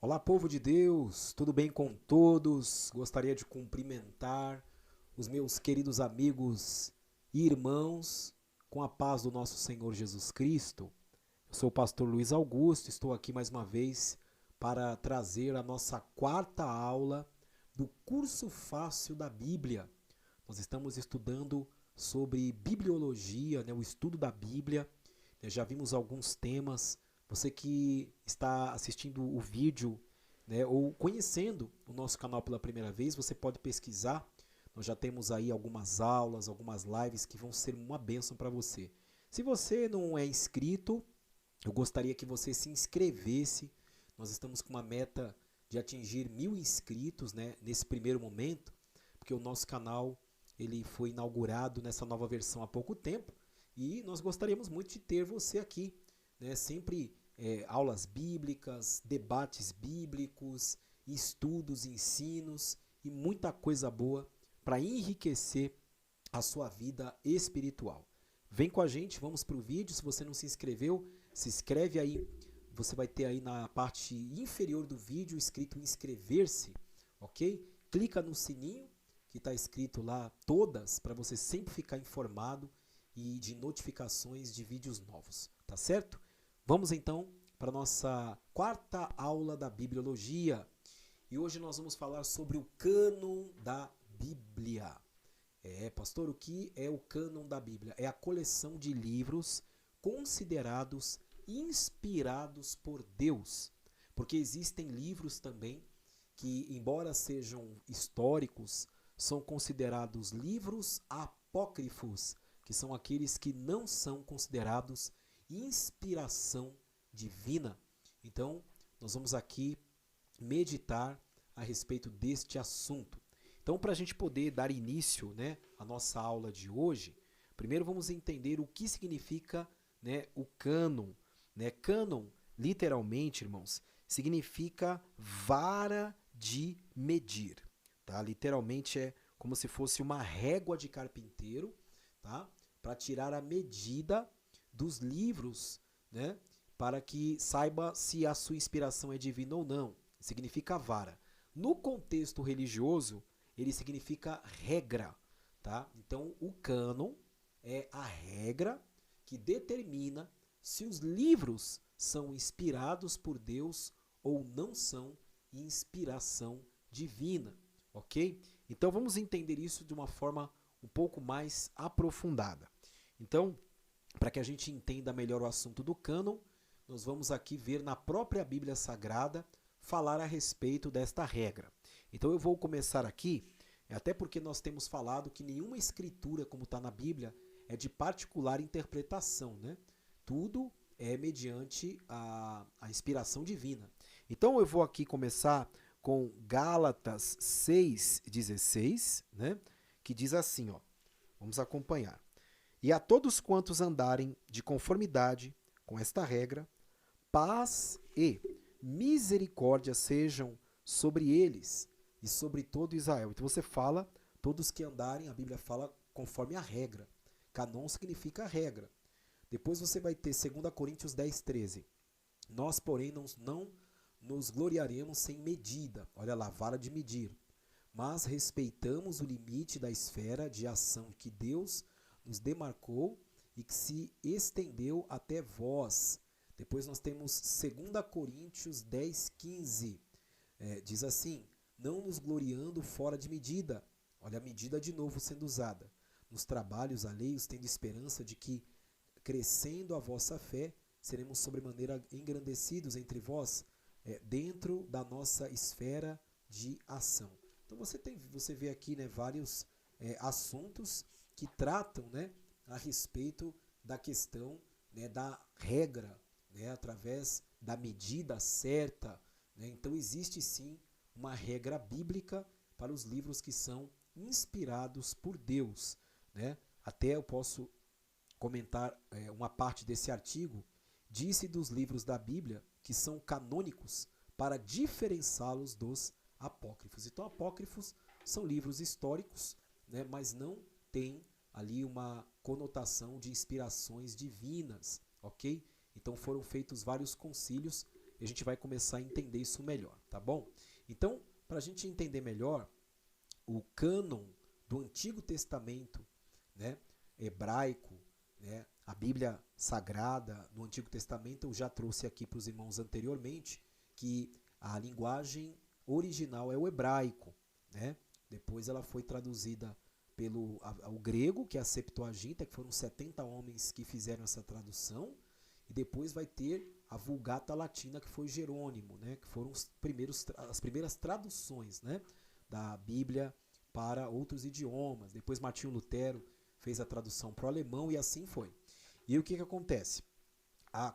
Olá, povo de Deus, tudo bem com todos? Gostaria de cumprimentar os meus queridos amigos e irmãos com a paz do nosso Senhor Jesus Cristo. Eu sou o pastor Luiz Augusto, estou aqui mais uma vez para trazer a nossa quarta aula do curso fácil da Bíblia. Nós estamos estudando sobre bibliologia, o estudo da Bíblia. Já vimos alguns temas. Você que está assistindo o vídeo, ou conhecendo o nosso canal pela primeira vez, você pode pesquisar. Nós já temos aí algumas aulas, algumas lives que vão ser uma bênção para você. Se você não é inscrito, eu gostaria que você se inscrevesse. Nós estamos com uma meta de atingir 1.000 inscritos, nesse primeiro momento, porque o nosso canal ele foi inaugurado nessa nova versão há pouco tempo e nós gostaríamos muito de ter você aqui, sempre aulas bíblicas, debates bíblicos, estudos, ensinos e muita coisa boa para enriquecer a sua vida espiritual. Vem com a gente, vamos para o vídeo. Se você não se inscreveu, se inscreve aí. Você vai ter aí na parte inferior do vídeo escrito inscrever-se, ok? Clica no sininho que está escrito lá todas para você sempre ficar informado e de notificações de vídeos novos, tá certo? Vamos então para a nossa quarta aula da bibliologia. E hoje nós vamos falar sobre o cânon da Bíblia. Pastor, o que é o cânon da Bíblia? É a coleção de livros considerados inspirados por Deus. Porque existem livros também que, embora sejam históricos, são considerados livros apócrifos, que são aqueles que não são considerados inspiração divina. Então, nós vamos aqui meditar a respeito deste assunto. Então, para a gente poder dar início à nossa aula de hoje, primeiro vamos entender o que significa o cânon. Cânon, literalmente, irmãos, significa vara de medir. Tá? Literalmente é como se fosse uma régua de carpinteiro, tá? Para tirar a medida dos livros, para que saiba se a sua inspiração é divina ou não. Significa vara. No contexto religioso, ele significa regra. Tá? Então, o cânon é a regra que determina se os livros são inspirados por Deus ou não são inspiração divina. Ok? Então, vamos entender isso de uma forma um pouco mais aprofundada. Então, para que a gente entenda melhor o assunto do cânon, nós vamos aqui ver na própria Bíblia Sagrada falar a respeito desta regra. Então eu vou começar aqui, até porque nós temos falado que nenhuma escritura, como está na Bíblia, é de particular interpretação, Tudo é mediante a inspiração divina. Então eu vou aqui começar com Gálatas 6,16, que diz assim, vamos acompanhar. E a todos quantos andarem de conformidade com esta regra, paz e misericórdia sejam sobre eles e sobre todo Israel. Então você fala, todos que andarem, a Bíblia fala conforme a regra. Canon significa regra. Depois você vai ter 2 Coríntios 10,13. Nós, porém, não nos gloriaremos sem medida. Olha lá, vara de medir. Mas respeitamos o limite da esfera de ação que Deus nos demarcou e que se estendeu até vós. Depois nós temos 2 Coríntios 10,15. Diz assim, não nos gloriando fora de medida. Olha a medida de novo sendo usada. Nos trabalhos alheios, tendo esperança de que, crescendo a vossa fé, seremos sobremaneira engrandecidos entre vós, dentro da nossa esfera de ação. Então você vê aqui vários assuntos que tratam a respeito da questão da regra, através da medida certa. Então existe sim uma regra bíblica para os livros que são inspirados por Deus. Até eu posso comentar uma parte desse artigo. Disse dos livros da Bíblia que são canônicos para diferenciá-los dos apócrifos. Então, apócrifos são livros históricos, mas não têm ali uma conotação de inspirações divinas, ok? Então foram feitos vários concílios e a gente vai começar a entender isso melhor, tá bom? Então, para a gente entender melhor, o cânon do Antigo Testamento, né, hebraico, né, a Bíblia Sagrada no Antigo Testamento, eu já trouxe aqui para os irmãos anteriormente, que a linguagem original é o hebraico, né? Depois ela foi traduzida pelo ao grego, que é a Septuaginta, que foram 70 homens que fizeram essa tradução, e depois vai ter a Vulgata Latina, que foi Jerônimo, né? Que foram as primeiras traduções, né, da Bíblia para outros idiomas. Depois Martinho Lutero fez a tradução para o alemão e assim foi. E o que acontece?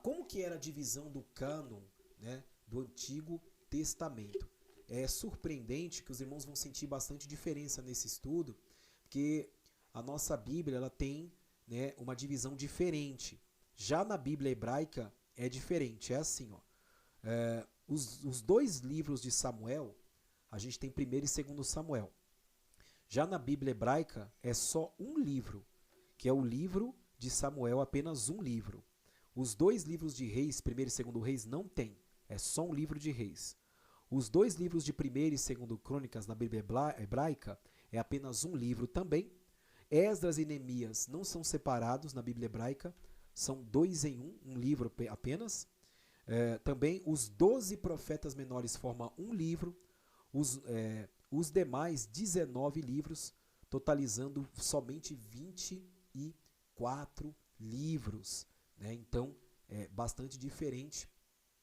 Como que era a divisão do cânon, né, do Antigo Testamento? É surpreendente que os irmãos vão sentir bastante diferença nesse estudo, porque a nossa Bíblia ela tem, né, uma divisão diferente. Já na Bíblia hebraica é diferente, é assim, ó. Os dois livros de Samuel, a gente tem 1º e 2º Samuel. Já na Bíblia hebraica é só um livro, que é o livro de Samuel, apenas um livro. Os dois livros de Reis, 1º e 2º Reis, não tem, é só um livro de Reis. Os dois livros de 1º e 2º Crônicas na Bíblia hebraica é apenas um livro também. Esdras e Neemias não são separados na Bíblia hebraica, são 2 em 1, um livro apenas. Também os 12 profetas menores formam um livro, os demais 19 livros, totalizando somente 24 livros, né? Então, é bastante diferente,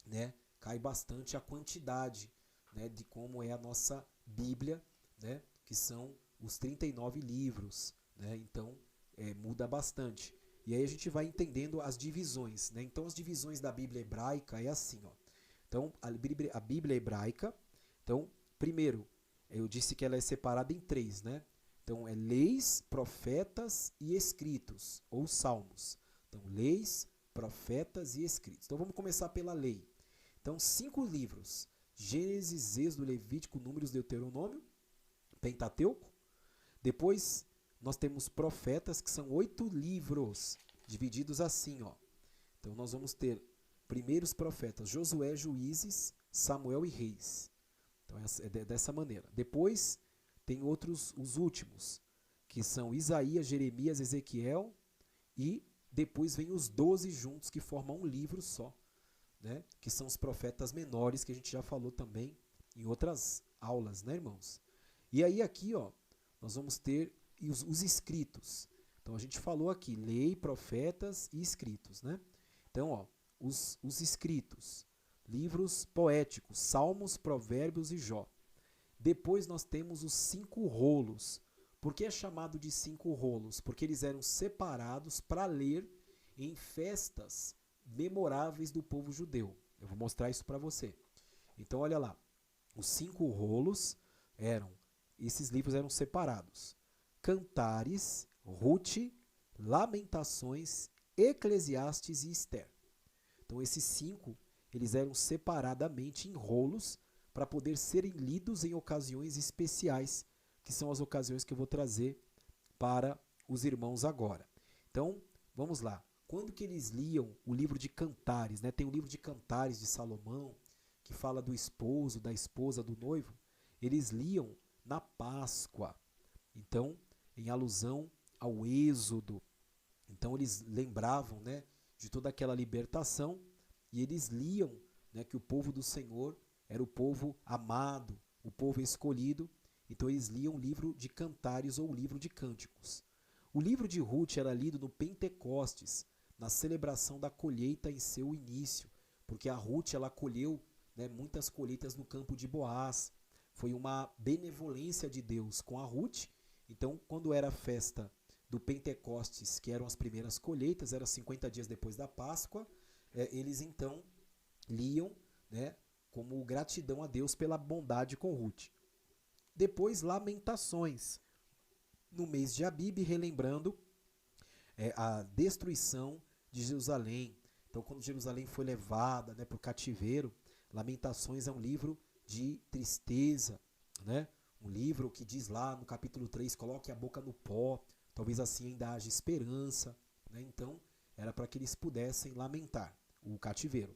né? Cai bastante a quantidade, né, de como é a nossa Bíblia, né, que são os 39 livros, né? Então, muda bastante. E aí a gente vai entendendo as divisões, né? Então, as divisões da Bíblia hebraica é assim, ó. Então, a Bíblia hebraica, então, primeiro, eu disse que ela é separada em 3, né? Então, é leis, profetas e escritos, ou salmos. Então, leis, profetas e escritos. Então, vamos começar pela lei. Então, 5 livros: Gênesis, Êxodo, Levítico, Números, Deuteronômio, Pentateuco. Depois, nós temos profetas, que são 8 livros, divididos assim, ó. Então, nós vamos ter primeiros profetas: Josué, Juízes, Samuel e Reis. Então, é dessa maneira. Depois, tem os últimos, que são Isaías, Jeremias, Ezequiel, e depois vem os 12 juntos, que formam um livro só, né? Que são os profetas menores, que a gente já falou também em outras aulas, né, irmãos? E aí aqui, ó, nós vamos ter os escritos. Então, a gente falou aqui, lei, profetas e escritos, né? Então, ó, os escritos, livros poéticos, Salmos, Provérbios e Jó. Depois nós temos os 5 rolos. Por que é chamado de 5 rolos? Porque eles eram separados para ler em festas memoráveis do povo judeu. Eu vou mostrar isso para você. Então, olha lá. Os 5 rolos esses livros eram separados: Cantares, Rute, Lamentações, Eclesiastes e Ester. Então, esses 5, eles eram separadamente em rolos para poder serem lidos em ocasiões especiais, que são as ocasiões que eu vou trazer para os irmãos agora. Então, vamos lá. Quando que eles liam o livro de Cantares, né? Tem o livro de Cantares de Salomão, que fala do esposo, da esposa, do noivo. Eles liam na Páscoa. Então, em alusão ao Êxodo. Então, eles lembravam, né, de toda aquela libertação, e eles liam, né, que o povo do Senhor era o povo amado, o povo escolhido. Então eles liam o livro de Cantares ou o livro de Cânticos. O livro de Rute era lido no Pentecostes, na celebração da colheita em seu início, porque a Rute ela colheu, né, muitas colheitas no campo de Boaz. Foi uma benevolência de Deus com a Rute. Então, quando era a festa do Pentecostes, que eram as primeiras colheitas, era 50 dias depois da Páscoa, eles então liam, né, como gratidão a Deus pela bondade com Rute. Depois, Lamentações, no mês de Abibe, relembrando a destruição de Jerusalém. Então, quando Jerusalém foi levada, né, para o cativeiro, Lamentações é um livro de tristeza, né? Um livro que diz lá no capítulo 3, coloque a boca no pó, talvez assim ainda haja esperança, né? Então, era para que eles pudessem lamentar o cativeiro.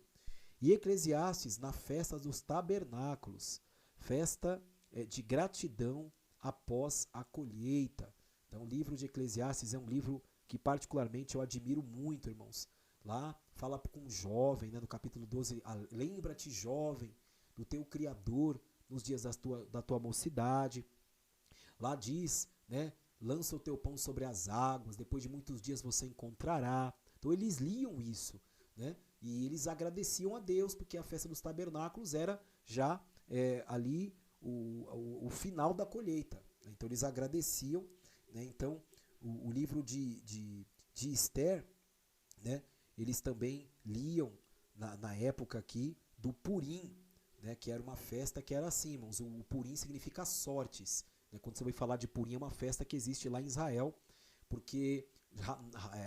E Eclesiastes na festa dos tabernáculos, festa de gratidão após a colheita. Então o livro de Eclesiastes é um livro que particularmente eu admiro muito, irmãos. Lá fala com um jovem, né, no capítulo 12, lembra-te jovem do teu Criador nos dias da tua mocidade. Lá diz, né, lança o teu pão sobre as águas, depois de muitos dias você encontrará. Então eles liam isso, né, e eles agradeciam a Deus, porque a festa dos tabernáculos era já ali o final da colheita. Então eles agradeciam, né, então o livro de Esther, né, eles também liam na época aqui do Purim, né, que era uma festa que era assim, irmãos, o Purim significa sortes. Né, quando você vai falar de Purim, é uma festa que existe lá em Israel, porque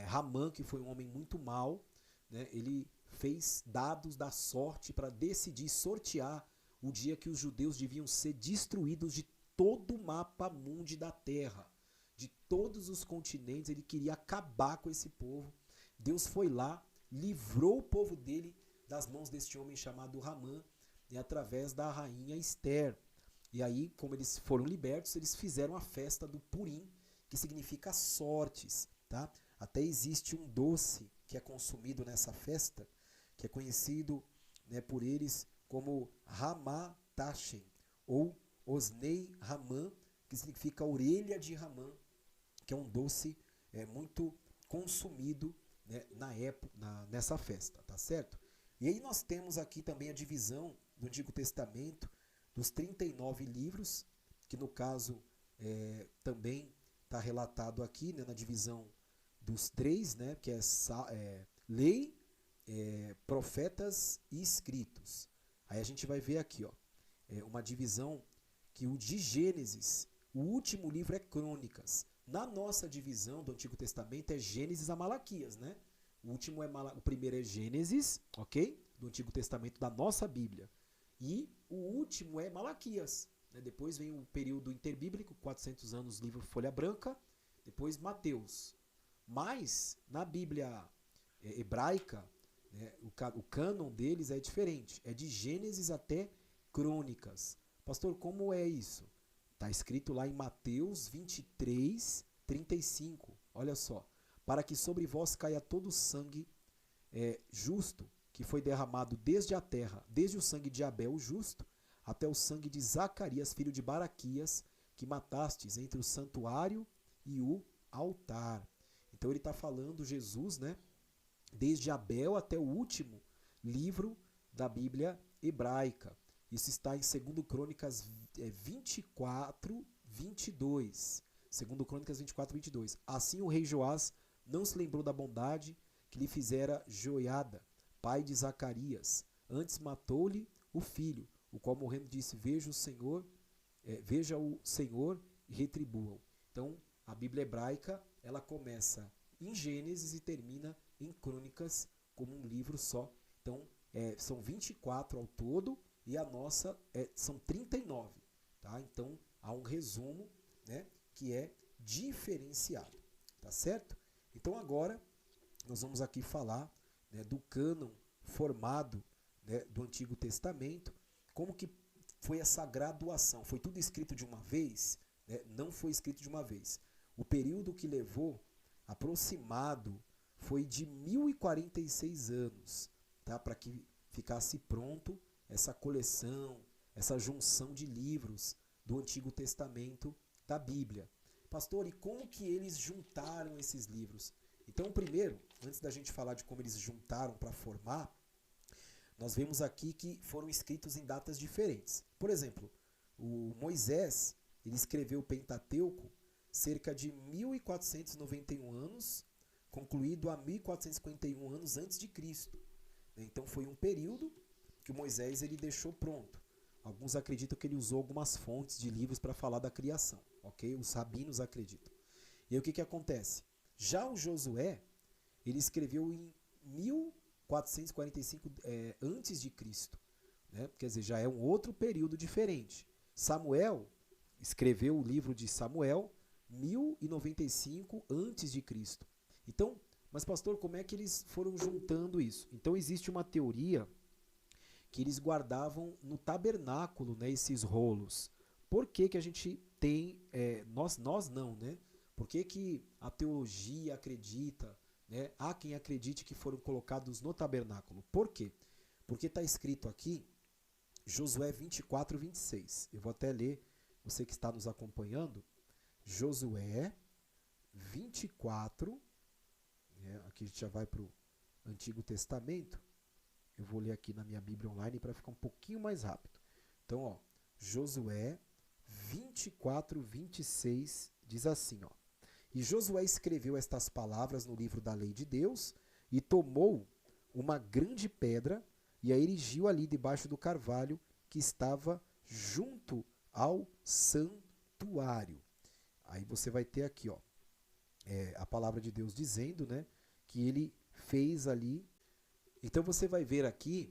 Ramã, que foi um homem muito mau, né, ele fez dados da sorte para decidir sortear o dia que os judeus deviam ser destruídos de todo o mapa mundi da terra, de todos os continentes. Ele queria acabar com esse povo. Deus foi lá, livrou o povo dele das mãos deste homem chamado Ramã, e através da rainha Esther. E aí, como eles foram libertos, eles fizeram a festa do Purim, que significa sortes. Tá? Até existe um doce que é consumido nessa festa, que é conhecido, né, por eles como Ramatashem, ou Osnei Ramã, que significa orelha de Ramã, que é um doce muito consumido, né, nessa festa, tá certo? E aí nós temos aqui também a divisão do Antigo Testamento dos 39 livros, que no caso também está relatado aqui, né, na divisão dos 3, né, que é lei, profetas e escritos. Aí a gente vai ver aqui, ó, uma divisão que o de Gênesis, o último livro é Crônicas. Na nossa divisão do Antigo Testamento é Gênesis a Malaquias, né? O primeiro é Gênesis, ok? Do Antigo Testamento da nossa Bíblia. E o último é Malaquias. Né? Depois vem o período interbíblico, 400 anos, livro Folha Branca. Depois Mateus. Mas na Bíblia hebraica, né, o cânon deles é diferente. É de Gênesis até Crônicas. Pastor, como é isso? Está escrito lá em Mateus 23, 35. Olha só. Para que sobre vós caia todo o sangue justo que foi derramado desde a terra, desde o sangue de Abel, o justo, até o sangue de Zacarias, filho de Baraquias, que matastes entre o santuário e o altar. Então ele está falando, Jesus, né, desde Abel até o último livro da Bíblia hebraica. Isso está em 2 Crônicas 24, 22. 2 Crônicas 24, 22. Assim o rei Joás não se lembrou da bondade que lhe fizera Joiada, pai de Zacarias. Antes matou-lhe o filho, o qual morrendo disse, veja o Senhor e retribua-o. Então, a Bíblia hebraica, ela começa em Gênesis e termina em Crônicas como um livro só. Então, são 24 ao todo e a nossa são 39. Tá? Então, há um resumo, né, que é diferenciado. Tá certo? Então, agora, nós vamos aqui falar, né, do cânon formado, né, do Antigo Testamento. Como que foi essa graduação? Foi tudo escrito de uma vez? Né? Não foi escrito de uma vez. O período que levou, aproximado, foi de 1046 anos, tá? Para que ficasse pronto essa coleção, essa junção de livros do Antigo Testamento da Bíblia. Pastor, e como que eles juntaram esses livros? Então, primeiro, antes da gente falar de como eles juntaram para formar, nós vemos aqui que foram escritos em datas diferentes. Por exemplo, o Moisés, ele escreveu o Pentateuco cerca de 1491 anos, concluído a 1451 anos antes de Cristo. Então foi um período que o Moisés ele deixou pronto. Alguns acreditam que ele usou algumas fontes de livros para falar da criação, ok? Os rabinos acreditam. E aí o que acontece? Já o Josué, ele escreveu em 1445 antes de Cristo, né? Quer dizer, já é um outro período diferente. Samuel escreveu o livro de Samuel 1095 antes de Cristo. Então, mas pastor, como é que eles foram juntando isso? Então existe uma teoria que eles guardavam no tabernáculo, né, esses rolos. Por que que a gente tem, nós não, né? Por que que a teologia acredita, né? Há quem acredite que foram colocados no tabernáculo. Por quê? Porque está escrito aqui, Josué 24, 26. Eu vou até ler, você que está nos acompanhando, Josué 24, aqui a gente já vai para o Antigo Testamento. Eu vou ler aqui na minha Bíblia online para ficar um pouquinho mais rápido. Então, ó, Josué 24, 26 diz assim, ó. E Josué escreveu estas palavras no livro da lei de Deus e tomou uma grande pedra e a erigiu ali debaixo do carvalho que estava junto ao santuário. Aí você vai ter aqui, ó, a palavra de Deus dizendo, né, que ele fez ali. Então você vai ver aqui,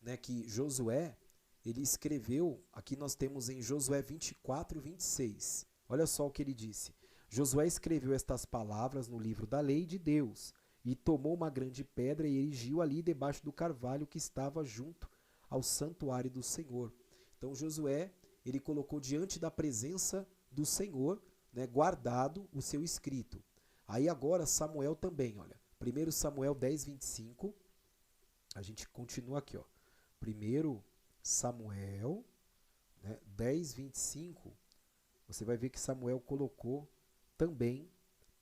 né, que Josué, ele escreveu, aqui nós temos em Josué 24, 26. Olha só o que ele disse. Josué escreveu estas palavras no livro da lei de Deus e tomou uma grande pedra e erigiu ali debaixo do carvalho que estava junto ao santuário do Senhor. Então Josué, ele colocou diante da presença do Senhor, né, guardado o seu escrito. Aí agora Samuel também, olha, 1 Samuel 10, 25, a gente continua aqui, ó. 1 Samuel, né, 10, 25, você vai ver que Samuel colocou também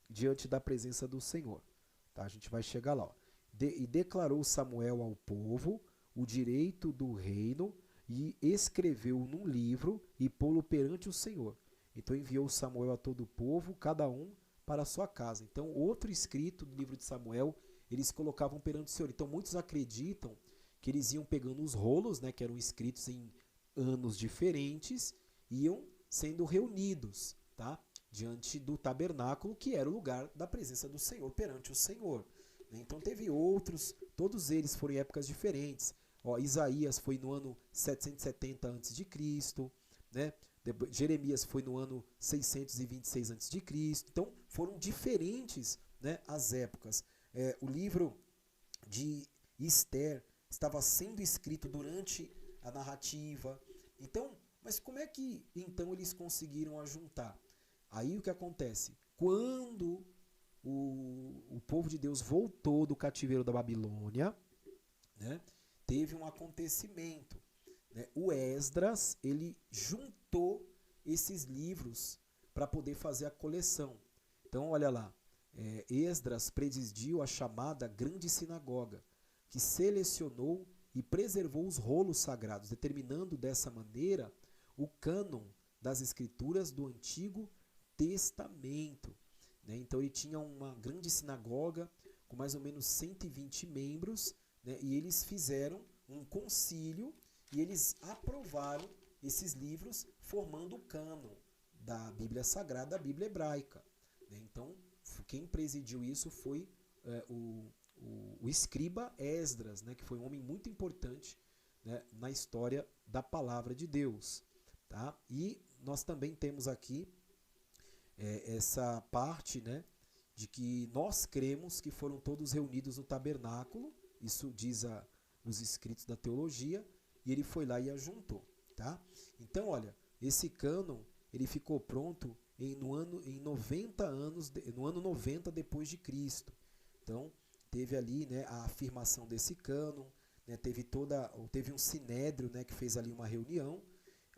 diante da presença do Senhor. Tá? A gente vai chegar lá. Ó. E declarou Samuel ao povo o direito do reino e escreveu num livro e pô-lo perante o Senhor. Então enviou Samuel a todo o povo, cada um para a sua casa. Então outro escrito do livro de Samuel, eles colocavam perante o Senhor. Então muitos acreditam que eles iam pegando os rolos, né, que eram escritos em anos diferentes, iam sendo reunidos, tá? Diante do tabernáculo, que era o lugar da presença do Senhor, perante o Senhor. Então teve outros, todos eles foram em épocas diferentes. Ó, Isaías foi no ano 770 a.C., né? Jeremias foi no ano 626 a.C., então foram diferentes, né, as épocas. O livro de Esther estava sendo escrito durante a narrativa. Então, mas como é que então eles conseguiram ajuntar? Aí o que acontece? Quando o povo de Deus voltou do cativeiro da Babilônia, né, teve um acontecimento. Né? O Esdras, ele juntou esses livros para poder fazer a coleção. Então, olha lá, Esdras presidiu a chamada Grande Sinagoga, que selecionou e preservou os rolos sagrados, determinando dessa maneira o cânon das escrituras do Antigo Testamento. Né? Então ele tinha uma grande sinagoga com mais ou menos 120 membros, né? E eles fizeram um concílio e eles aprovaram esses livros formando o cânon da Bíblia Sagrada, da Bíblia Hebraica. Né? Então quem presidiu isso foi o escriba Esdras, né? Que foi um homem muito importante, né, na história da palavra de Deus. Tá? E nós também temos aqui essa parte, né, de que nós cremos que foram todos reunidos no tabernáculo, isso diz os escritos da teologia, e ele foi lá e ajuntou. Tá? Então, olha, esse cânon ele ficou pronto no ano 90 depois de Cristo. Então, teve ali, né, a afirmação desse cânon, né, teve um sinédrio, né, que fez ali uma reunião.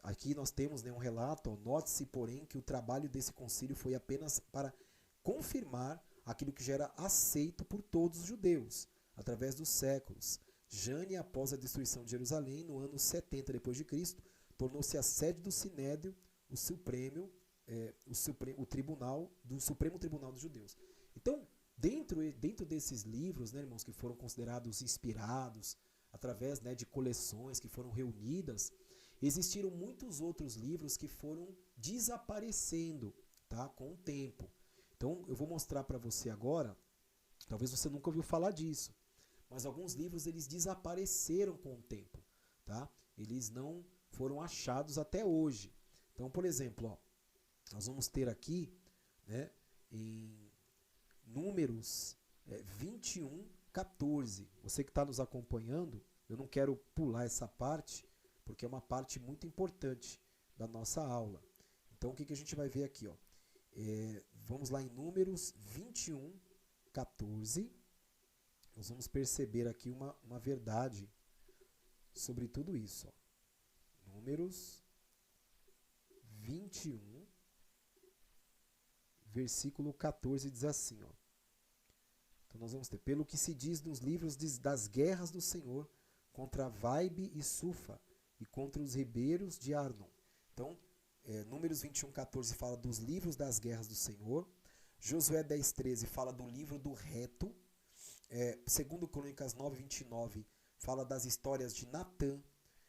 Aqui nós temos, né, um relato, note-se, porém, que o trabalho desse concílio foi apenas para confirmar aquilo que já era aceito por todos os judeus, através dos séculos. Jane, após a destruição de Jerusalém, no ano 70 depois de Cristo, tornou-se a sede do sinédrio, o Supremo Tribunal dos Judeus. Então, dentro desses livros, né, irmãos, que foram considerados inspirados, através, né, de coleções que foram reunidas, existiram muitos outros livros que foram desaparecendo, tá, com o tempo. Então, eu vou mostrar para você agora, talvez você nunca ouviu falar disso, mas alguns livros eles desapareceram com o tempo, tá? Eles não foram achados até hoje. Então, por exemplo, ó, nós vamos ter aqui, né, em Números 21, 14. Você que está nos acompanhando, eu não quero pular essa parte, porque é uma parte muito importante da nossa aula. Então o que a gente vai ver aqui? Ó? Vamos lá em Números 21, 14. Nós vamos perceber aqui uma verdade sobre tudo isso. Ó. Números 21, versículo 14 diz assim, ó. Então nós vamos ter, pelo que se diz nos livros das guerras do Senhor contra Vaibe e Sufa e contra os ribeiros de Arnon. Então, Números 21, 14 fala dos livros das guerras do Senhor. Josué 10, 13 fala do livro do reto. Segundo Crônicas 9, 29 fala das histórias de Natã.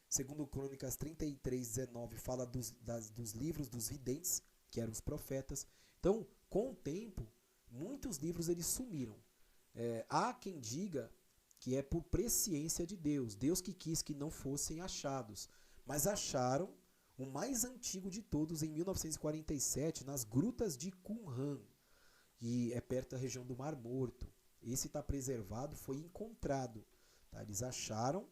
Segundo Crônicas 33, 19 fala dos livros dos videntes, que eram os profetas. Então, com o tempo, muitos livros eles sumiram. Há quem diga que é por presciência de Deus, Deus que quis que não fossem achados, mas acharam o mais antigo de todos em 1947 nas grutas de Qumran, que é perto da região do Mar Morto. Esse está preservado, foi encontrado. Tá? Eles acharam,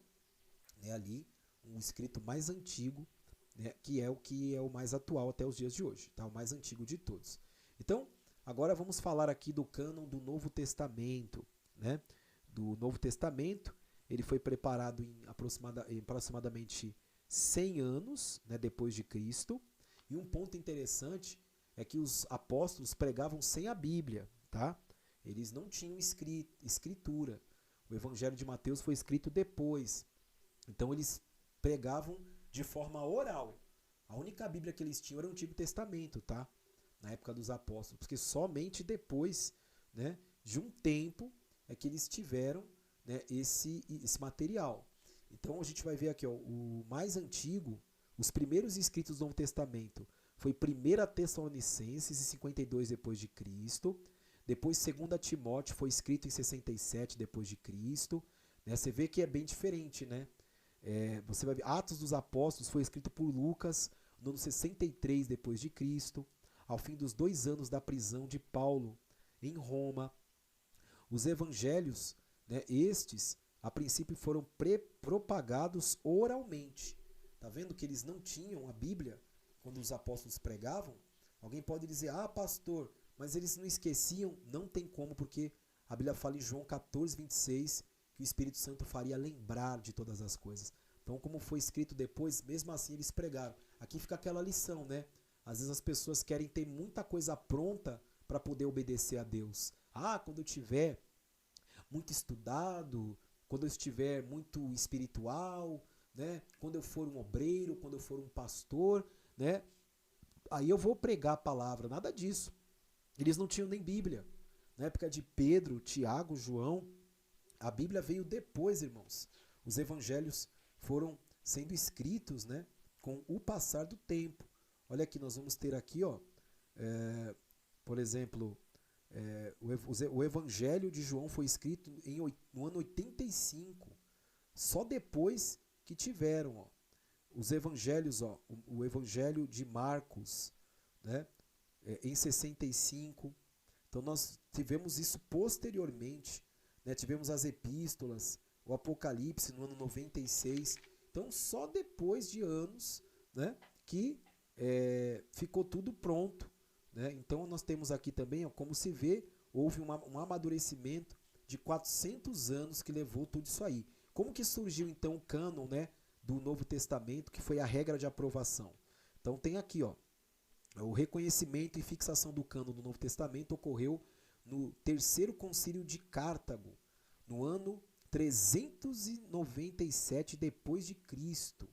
né, ali um escrito mais antigo, né, que é o mais atual até os dias de hoje, tá? O mais antigo de todos. Então, agora vamos falar aqui do cânon do Novo Testamento, né? Do Novo Testamento, ele foi preparado em aproximadamente 100 anos, né, depois de Cristo. E um ponto interessante é que os apóstolos pregavam sem a Bíblia, tá? Eles não tinham escritura. O Evangelho de Mateus foi escrito depois. Então eles pregavam de forma oral. A única Bíblia que eles tinham era o Antigo Testamento, tá? Na época dos apóstolos, porque somente depois, né, de um tempo é que eles tiveram, né, esse material. Então a gente vai ver aqui, ó, o mais antigo, os primeiros escritos do Novo Testamento foi 1 Tessalonicenses, em 52 depois de Cristo. Depois 2 Timóteo foi escrito em 67 depois de Cristo. Né? Você vê que é bem diferente, né? Você vai ver, Atos dos Apóstolos foi escrito por Lucas no ano 63 depois de Cristo, ao fim dos 2 anos da prisão de Paulo em Roma. Os evangelhos, né, estes, a princípio foram propagados oralmente. Tá vendo que eles não tinham a Bíblia quando os apóstolos pregavam? Alguém pode dizer, pastor, mas eles não esqueciam? Não tem como, porque a Bíblia fala em João 14, 26, que o Espírito Santo faria lembrar de todas as coisas. Então, como foi escrito depois, mesmo assim eles pregaram. Aqui fica aquela lição, né? Às vezes as pessoas querem ter muita coisa pronta para poder obedecer a Deus. Quando eu tiver muito estudado, quando eu estiver muito espiritual, né? Quando eu for um obreiro, quando eu for um pastor, né? Aí eu vou pregar a palavra. Nada disso. Eles não tinham nem Bíblia. Na época de Pedro, Tiago, João, a Bíblia veio depois, irmãos. Os evangelhos foram sendo escritos, né, com o passar do tempo. Olha aqui, nós vamos ter aqui, ó, por exemplo, o Evangelho de João foi escrito no ano 85, só depois que tiveram, ó, os evangelhos, ó, o Evangelho de Marcos, né, em 65. Então nós tivemos isso posteriormente, né, tivemos as epístolas, o Apocalipse no ano 96. Então só depois de anos, né, que ficou tudo pronto. Né? Então nós temos aqui também, ó, como se vê, houve um amadurecimento de 400 anos que levou tudo isso aí. Como que surgiu então o cânon, né, do Novo Testamento, que foi a regra de aprovação? Então tem aqui, ó, o reconhecimento e fixação do cânon do Novo Testamento ocorreu no Terceiro Concílio de Cartago, no ano 397 depois de Cristo.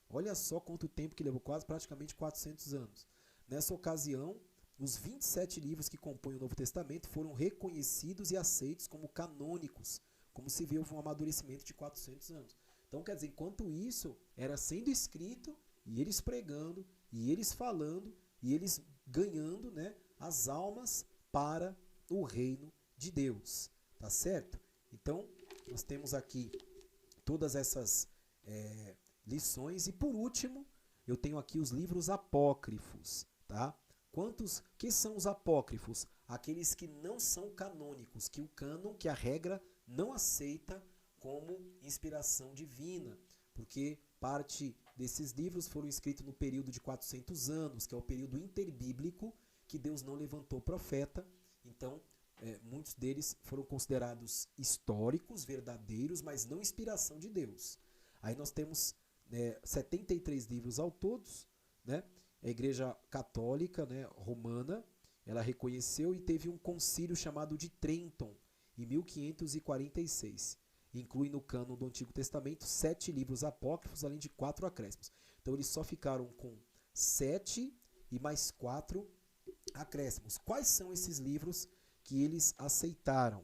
Olha só quanto tempo que levou, quase praticamente 400 anos. Nessa ocasião, os 27 livros que compõem o Novo Testamento foram reconhecidos e aceitos como canônicos. Como se vê, houve um amadurecimento de 400 anos. Então, quer dizer, enquanto isso era sendo escrito, e eles pregando, e eles falando, e eles ganhando, né, as almas para o reino de Deus. Tá certo? Então, nós temos aqui todas essas lições. E por último, eu tenho aqui os livros apócrifos. Tá? Que são os apócrifos? Aqueles que não são canônicos, que o cânon, que a regra, não aceita como inspiração divina, porque parte desses livros foram escritos no período de 400 anos, que é o período interbíblico, que Deus não levantou profeta. Então, muitos deles foram considerados históricos, verdadeiros, mas não inspiração de Deus. Aí nós temos 73 livros ao todos, né? A Igreja Católica, né, Romana, ela reconheceu e teve um concílio chamado de Trenton, em 1546. Inclui no cânon do Antigo Testamento 7 livros apócrifos, além de 4 acréscimos. Então eles só ficaram com 7 e mais 4 acréscimos. Quais são esses livros que eles aceitaram?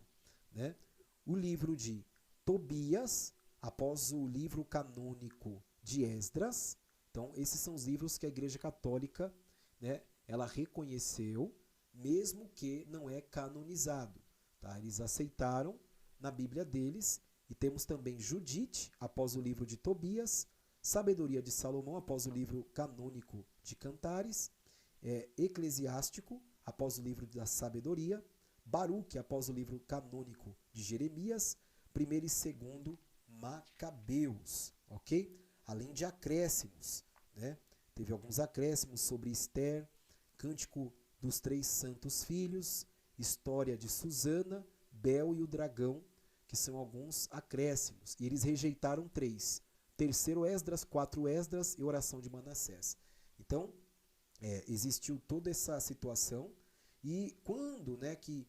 Né? O livro de Tobias, após o livro canônico de Esdras. Então esses são os livros que a Igreja Católica, né, ela reconheceu, mesmo que não é canonizado. Tá? Eles aceitaram na Bíblia deles. E temos também Judite, após o livro de Tobias, Sabedoria de Salomão, após o livro canônico de Cantares, Eclesiástico, após o livro da Sabedoria, Baruque, após o livro canônico de Jeremias, 1º e 2º Macabeus, ok? Além de acréscimos, né? Teve alguns acréscimos sobre Esther, Cântico dos Três Santos Filhos, História de Susana, Bel e o Dragão, que são alguns acréscimos, e eles rejeitaram 3. 3º Esdras, 4 Esdras e Oração de Manassés. Então, existiu toda essa situação, e quando, né, que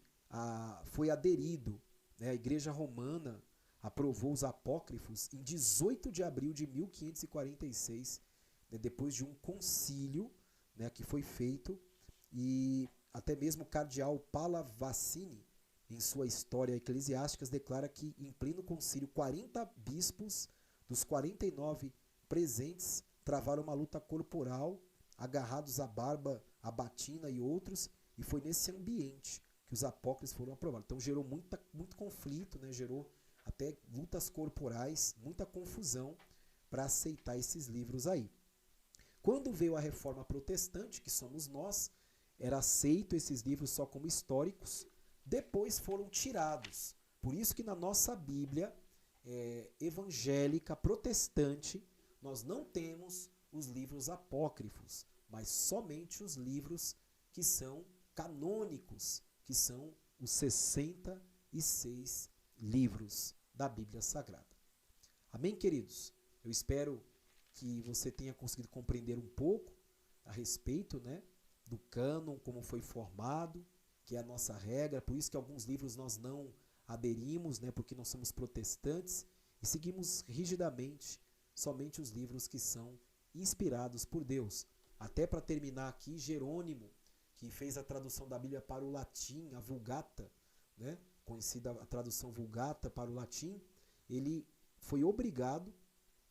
foi aderido, né, a Igreja Romana aprovou os apócrifos em 18 de abril de 1546, né, depois de um concílio, né, que foi feito, e até mesmo o cardeal Pallavicini, em sua História Eclesiástica, declara que, em pleno concílio, 40 bispos dos 49 presentes travaram uma luta corporal, agarrados à barba, à batina e outros, e foi nesse ambiente que os apócrifos foram aprovados. Então gerou muito conflito, né? Gerou até lutas corporais, muita confusão para aceitar esses livros aí. Quando veio a Reforma Protestante, que somos nós, era aceito esses livros só como históricos, depois foram tirados. Por isso que na nossa Bíblia evangélica, protestante, nós não temos os livros apócrifos, mas somente os livros que são canônicos, que são os 66 livros da Bíblia Sagrada. Amém, queridos? Eu espero que você tenha conseguido compreender um pouco a respeito, né, do cânon, como foi formado, que é a nossa regra. Por isso que alguns livros nós não aderimos, né, porque nós somos protestantes e seguimos rigidamente somente os livros que são inspirados por Deus. Até para terminar aqui, Jerônimo, que fez a tradução da Bíblia para o latim, a Vulgata, né, conhecida a tradução Vulgata para o latim, ele foi obrigado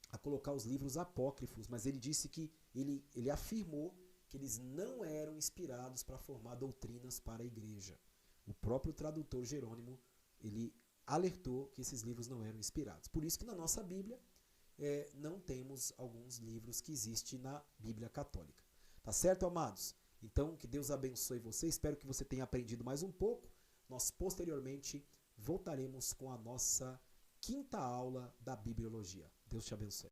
a colocar os livros apócrifos, mas ele disse que ele afirmou que eles não eram inspirados para formar doutrinas para a igreja. O próprio tradutor Jerônimo, ele alertou que esses livros não eram inspirados. Por isso que na nossa Bíblia não temos alguns livros que existem na Bíblia Católica. Tá certo, amados? Então, que Deus abençoe você. Espero que você tenha aprendido mais um pouco. Nós, posteriormente, voltaremos com a nossa 5ª aula da Bibliologia. Deus te abençoe.